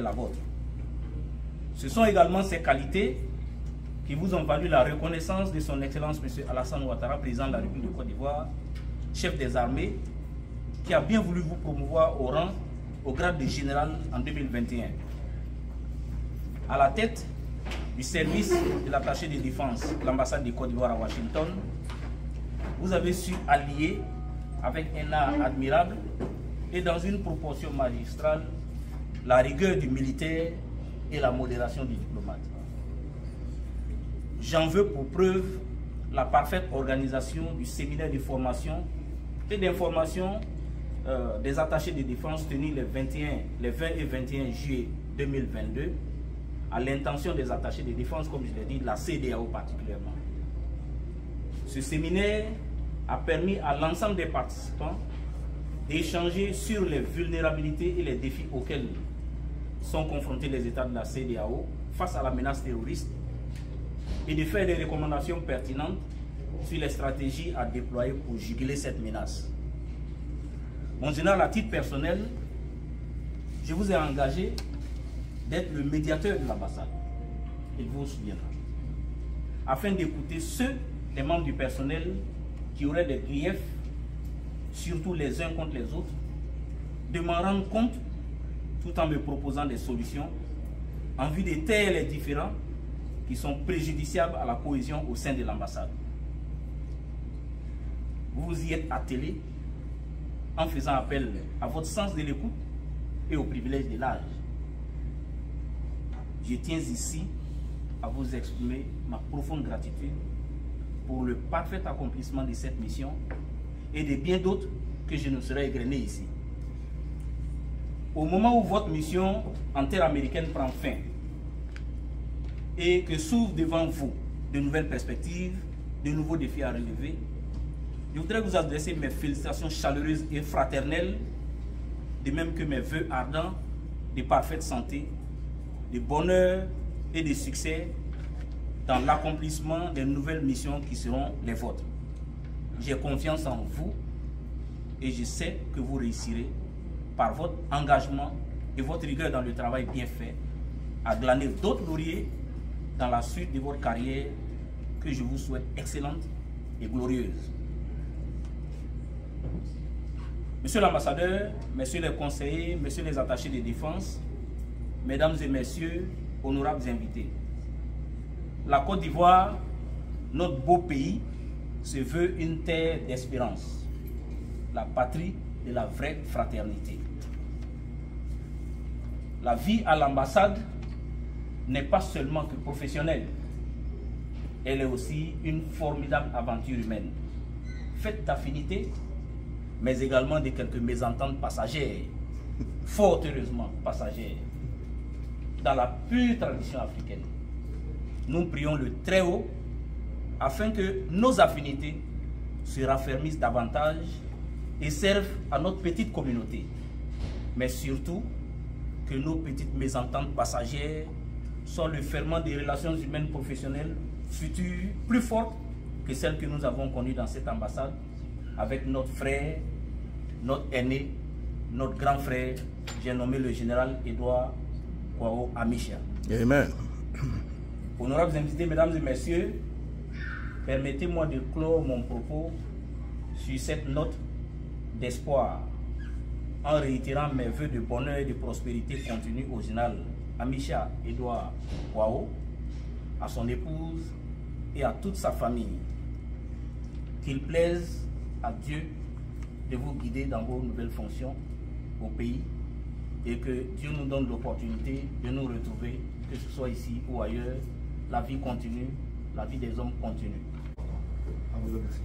la vôtre. Ce sont également ces qualités qui vous ont valu la reconnaissance de son Excellence M. Alassane Ouattara, président de la République de Côte d'Ivoire, chef des armées, qui a bien voulu vous promouvoir au grade de général en 2021. À la tête du service de l'attaché de défense de l'ambassade de Côte d'Ivoire à Washington, vous avez su allier avec un art admirable et dans une proportion magistrale la rigueur du militaire et la modération du diplomate. J'en veux pour preuve la parfaite organisation du séminaire de formation et d'information des attachés de défense tenu les 20 et 21 juillet 2022 à l'intention des attachés de défense, comme je l'ai dit, de la CEDEAO particulièrement. Ce séminaire a permis à l'ensemble des participants d'échanger sur les vulnérabilités et les défis auxquels sont confrontés les États de la CEDEAO face à la menace terroriste et de faire des recommandations pertinentes sur les stratégies à déployer pour juguler cette menace. Mon général, à titre personnel, je vous ai engagé d'être le médiateur de l'ambassade. Il vous souviendra. Afin d'écouter ceux des membres du personnel qui auraient des griefs, surtout les uns contre les autres, de m'en rendre compte tout en me proposant des solutions en vue de taire les différends qui sont préjudiciables à la cohésion au sein de l'ambassade. Vous vous y êtes attelé en faisant appel à votre sens de l'écoute et au privilège de l'âge. Je tiens ici à vous exprimer ma profonde gratitude pour le parfait accomplissement de cette mission et de bien d'autres que je ne saurais égrener ici. Au moment où votre mission en terre américaine prend fin et que s'ouvrent devant vous de nouvelles perspectives, de nouveaux défis à relever, je voudrais vous adresser mes félicitations chaleureuses et fraternelles, de même que mes vœux ardents de parfaite santé, de bonheur et de succès dans l'accomplissement des nouvelles missions qui seront les vôtres. J'ai confiance en vous et je sais que vous réussirez par votre engagement et votre rigueur dans le travail bien fait à glaner d'autres lauriers dans la suite de votre carrière que je vous souhaite excellente et glorieuse. Monsieur l'ambassadeur, messieurs les conseillers, messieurs les attachés de défense, mesdames et messieurs, honorables invités, la Côte d'Ivoire, notre beau pays, se veut une terre d'espérance, la patrie de la vraie fraternité. La vie à l'ambassade n'est pas seulement que professionnelle, elle est aussi une formidable aventure humaine, faite d'affinités, mais également de quelques mésententes passagères, fort heureusement passagères, dans la pure tradition africaine. Nous prions le Très-Haut afin que nos affinités se raffermissent davantage et servent à notre petite communauté, mais surtout que nos petites mésententes passagères soient le ferment des relations humaines professionnelles futures plus fortes que celles que nous avons connues dans cette ambassade avec notre frère, notre aîné, notre grand frère, j'ai nommé le général Edouard Kwao Amisha. Amen. Honorables invités, mesdames et messieurs, permettez-moi de clore mon propos sur cette note d'espoir en réitérant mes vœux de bonheur et de prospérité continue au général Amisha Edouard Kwao, à son épouse et à toute sa famille. Qu'il plaise à Dieu de vous guider dans vos nouvelles fonctions au pays et que Dieu nous donne l'opportunité de nous retrouver, que ce soit ici ou ailleurs. La vie continue, la vie des hommes continue. À vous remercier.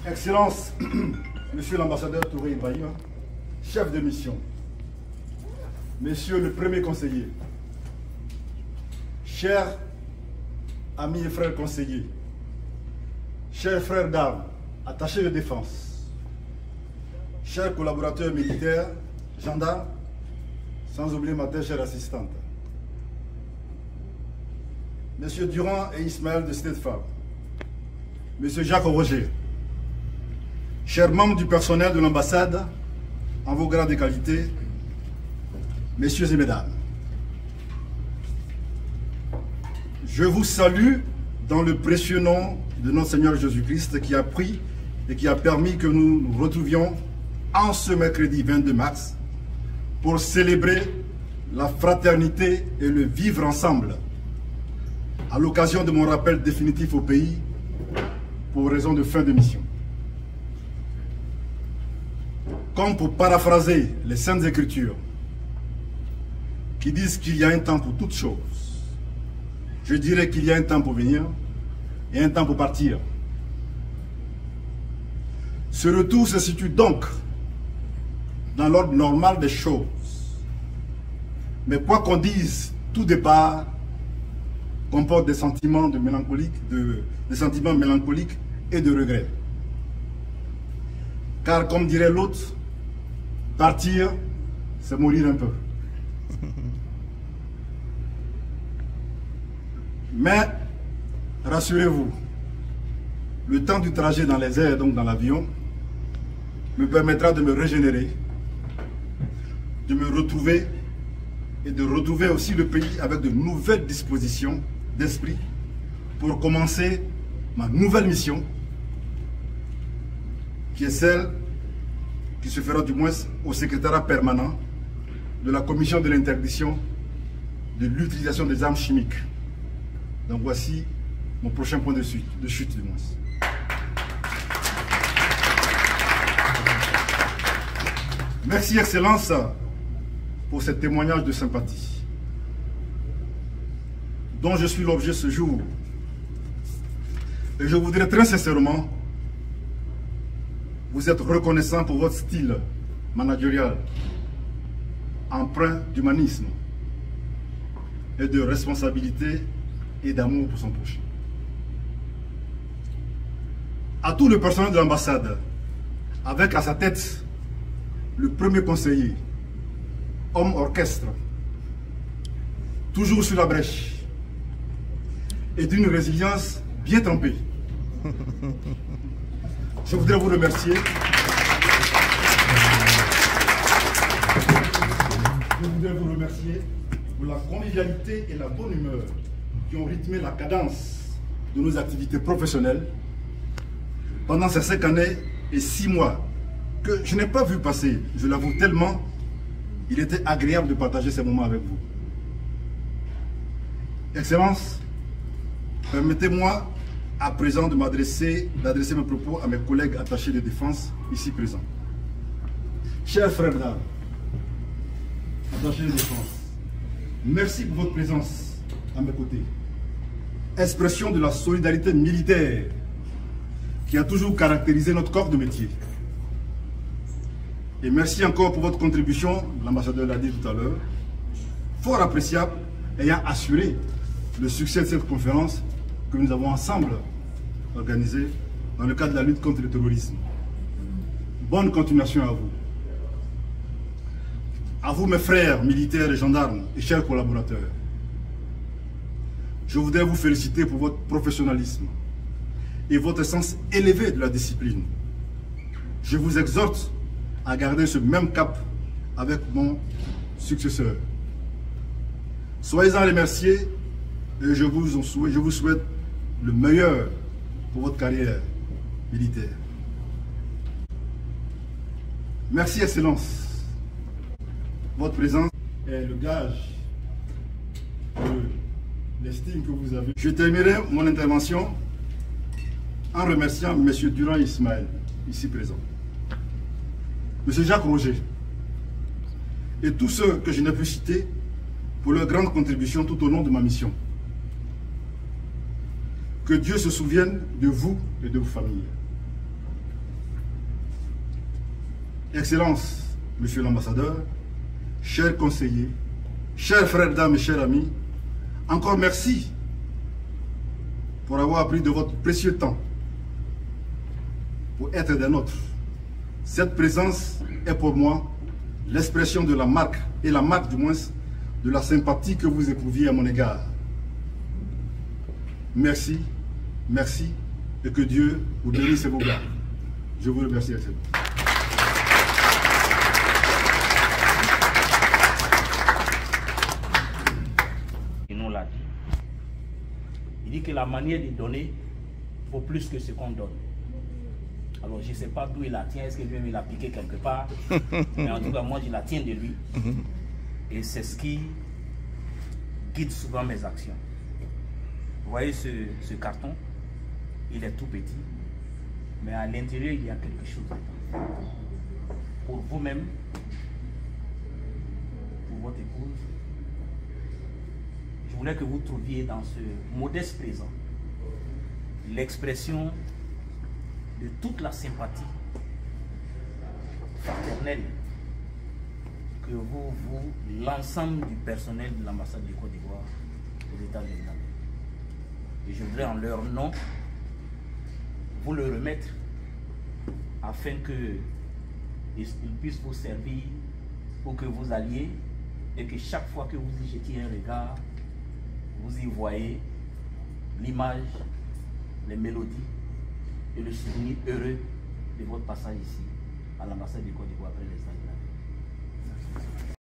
Excellence, Monsieur l'ambassadeur Touré Ibrahim, chef de mission, Monsieur le premier conseiller, chers amis et frères conseillers, chers frères d'armes, attachés de défense, chers collaborateurs militaires, gendarmes, sans oublier ma très chère assistante. M. Durand et Ismaël de State-Farm, M. Jacques Roger, chers membres du personnel de l'ambassade, en vos grades et qualités, messieurs et mesdames, je vous salue dans le précieux nom de notre Seigneur Jésus-Christ qui a pris et qui a permis que nous nous retrouvions en ce mercredi 22 mars pour célébrer la fraternité et le vivre ensemble à l'occasion de mon rappel définitif au pays pour raison de fin de mission. Comme pour paraphraser les Saintes Écritures qui disent qu'il y a un temps pour toutes choses, je dirais qu'il y a un temps pour venir et un temps pour partir. Ce retour se situe donc dans l'ordre normal des choses. Mais quoi qu'on dise, tout départ comporte des sentiments mélancoliques et de regret. Car comme dirait l'autre, partir, c'est mourir un peu. Mais, rassurez-vous, le temps du trajet dans les airs, donc dans l'avion, me permettra de me régénérer, de me retrouver et de retrouver aussi le pays avec de nouvelles dispositions d'esprit pour commencer ma nouvelle mission, qui est celle qui se fera du moins au secrétariat permanent de la commission de l'interdiction de l'utilisation des armes chimiques. Donc voici mon prochain point de chute du moins. Merci Excellence pour ce témoignage de sympathie dont je suis l'objet ce jour. Et je voudrais très sincèrement vous être reconnaissant pour votre style managérial empreint d'humanisme et de responsabilité et d'amour pour son prochain. À tout le personnel de l'ambassade, avec à sa tête le premier conseiller, homme orchestre, toujours sur la brèche et d'une résilience bien trempée. Je voudrais vous remercier. Je voudrais vous remercier pour la convivialité et la bonne humeur qui ont rythmé la cadence de nos activités professionnelles pendant ces 5 années et 6 mois que je n'ai pas vu passer, je l'avoue tellement, il était agréable de partager ces moments avec vous. Excellence, permettez-moi à présent d'adresser mes propos à mes collègues attachés de défense ici présents. Chers frères d'armes, attachés de défense, merci pour votre présence à mes côtés. Expression de la solidarité militaire qui a toujours caractérisé notre corps de métier. Et merci encore pour votre contribution, l'ambassadeur l'a dit tout à l'heure, fort appréciable, ayant assuré le succès de cette conférence que nous avons ensemble organisée dans le cadre de la lutte contre le terrorisme. Bonne continuation à vous. À vous mes frères militaires et gendarmes et chers collaborateurs. Je voudrais vous féliciter pour votre professionnalisme et votre sens élevé de la discipline. Je vous exhorte à garder ce même cap avec mon successeur. Soyez-en remerciés et je vous souhaite le meilleur pour votre carrière militaire. Merci Excellence. Votre présence est le gage de l'estime que vous avez. Je terminerai mon intervention en remerciant M. Durand Ismaël, ici présent, M. Jacques Roger et tous ceux que je n'ai pu citer pour leur grande contribution tout au long de ma mission. Que Dieu se souvienne de vous et de vos familles. Excellence, Monsieur l'ambassadeur, chers conseillers, chers frères, dames et chers amis, encore merci pour avoir pris de votre précieux temps pour être des nôtres. Cette présence est pour moi l'expression de la marque, et la marque du moins, de la sympathie que vous éprouviez à mon égard. merci, merci, et que Dieu vous bénisse et vous garde. Je vous remercie, Excellence. Il nous l'a dit. Il dit que la manière de donner vaut plus que ce qu'on donne. Alors je ne sais pas d'où il la tient, est-ce que lui-même il l'a piqué quelque part, mais en tout cas moi je la tiens de lui. Et c'est ce qui guide souvent mes actions. Vous voyez ce carton, il est tout petit, mais à l'intérieur il y a quelque chose dedans. Pour vous-même, pour votre épouse, je voulais que vous trouviez dans ce modeste présent l'expression de toute la sympathie fraternelle que l'ensemble du personnel de l'ambassade de Côte d'Ivoire aux États-Unis. Et je voudrais en leur nom vous le remettre afin qu'ils puissent vous servir pour que vous alliez et que chaque fois que vous y jetiez un regard, vous y voyez l'image, les mélodies et le souvenir heureux de votre passage ici à l'ambassade de Côte d'Ivoire après les États-Unis.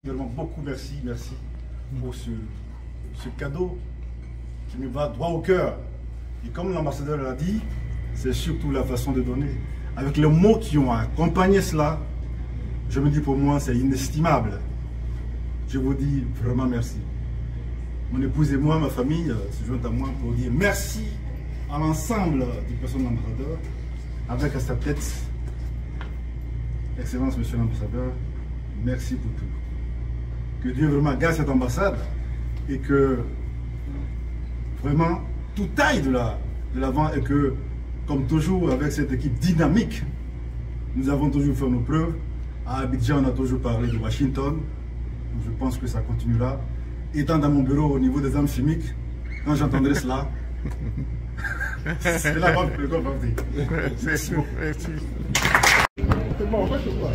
Vraiment beaucoup merci pour ce cadeau qui me va droit au cœur. Et comme l'ambassadeur l'a dit, c'est surtout la façon de donner. Avec les mots qui ont accompagné cela, je me dis pour moi c'est inestimable. Je vous dis vraiment merci. Mon épouse et moi, ma famille, se joignent à moi pour dire merci à l'ensemble des personnes de l'ambassadeur, avec à sa tête, Excellence Monsieur l'ambassadeur, merci pour tout. Que Dieu vraiment garde cette ambassade et que vraiment tout aille de l'avant et que, comme toujours avec cette équipe dynamique, nous avons toujours fait nos preuves. À Abidjan, on a toujours parlé de Washington. Je pense que ça continuera. Étant dans mon bureau au niveau des armes chimiques, quand j'entendrai cela, c'est la vente que je dois partir. Merci beaucoup. C'est bon, on va se voir.